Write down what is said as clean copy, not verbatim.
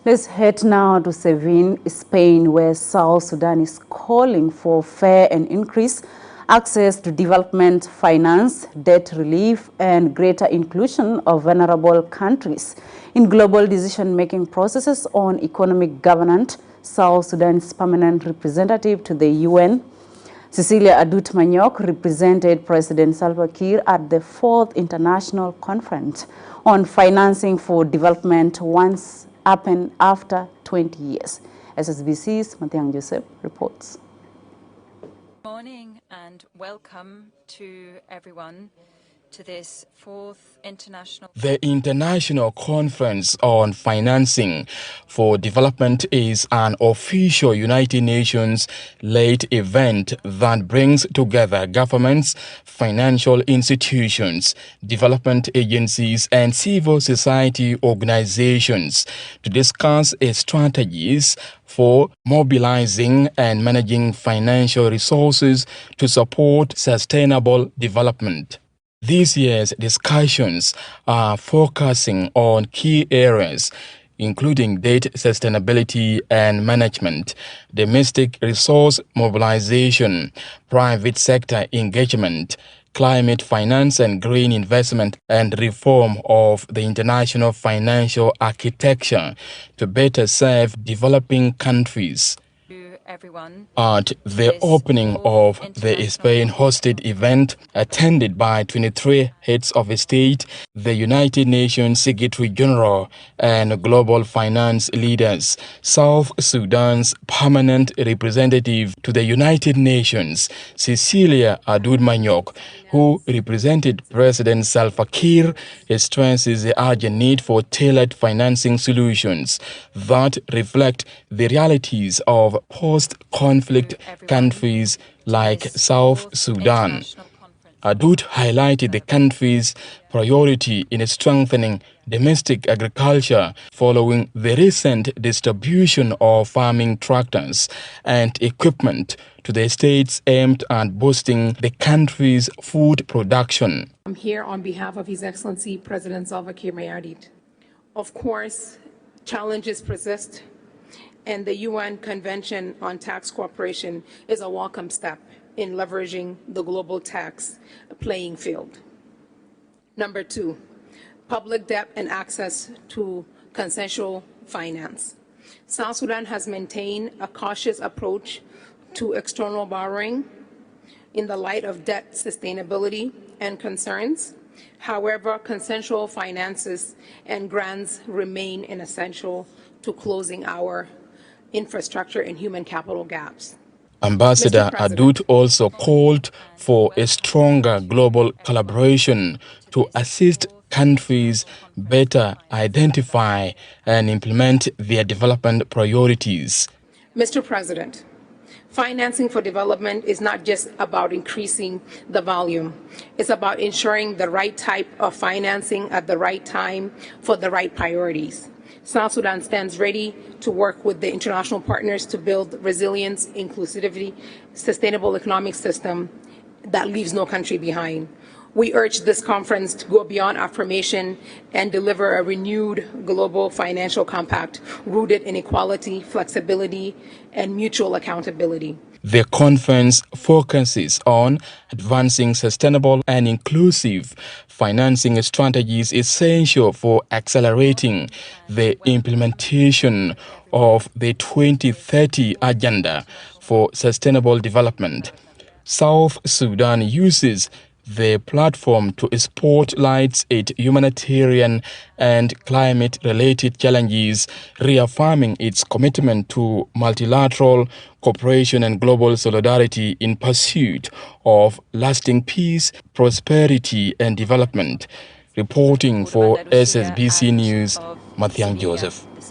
Let's head now to Seville, Spain, where South Sudan is calling for fair and increased access to development finance, debt relief, and greater inclusion of vulnerable countries in global decision-making processes on economic governance. South Sudan's permanent representative to the UN, Cecilia Adut-Manyok, represented President Salva Kiir at the 4th International Conference on Financing for Development once happened after 20 years. SSBC's Mathiang Joseph reports. Good morning and welcome to everyone to this 4th International... The International Conference on Financing for Development is an official United Nations-led event that brings together governments, financial institutions, development agencies, and civil society organizations to discuss strategies for mobilizing and managing financial resources to support sustainable development. This year's discussions are focusing on key areas, including debt sustainability and management, domestic resource mobilization, private sector engagement, climate finance and green investment, and reform of the international financial architecture to better serve developing countries. At the opening of the Spain-hosted event, attended by 23 heads of state, the United Nations Secretary General, and global finance leaders, South Sudan's permanent representative to the United Nations, Cecilia Adut-Manyok, who represented President Salva Kiir, stresses the urgent need for tailored financing solutions that reflect the realities of post-conflict countries like South Sudan. Adut highlighted the country's priority in strengthening domestic agriculture following the recent distribution of farming tractors and equipment to the states aimed at boosting the country's food production. I'm here on behalf of His Excellency President Salva Kiir Mayardit. Of course, challenges persist, and the UN Convention on Tax Cooperation is a welcome step in leveraging the global tax playing field. Number 2, public debt and access to consensual finance. South Sudan has maintained a cautious approach to external borrowing in the light of debt sustainability and concerns. However, consensual finances and grants remain essential to closing our infrastructure and human capital gaps. Ambassador Adut also called for a stronger global collaboration to assist countries better identify and implement their development priorities. Mr. President, financing for development is not just about increasing the volume. It's about ensuring the right type of financing at the right time for the right priorities. South Sudan stands ready to work with the international partners to build resilience, inclusivity, sustainable economic system that leaves no country behind. We urge this conference to go beyond affirmation and deliver a renewed global financial compact rooted in equality, flexibility, and mutual accountability. The conference focuses on advancing sustainable and inclusive financing strategies essential for accelerating the implementation of the 2030 Agenda for Sustainable Development. South Sudan uses the platform to spotlight its humanitarian and climate-related challenges, reaffirming its commitment to multilateral cooperation and global solidarity in pursuit of lasting peace, prosperity, and development. Reporting for SSBC News, Mathiang Joseph.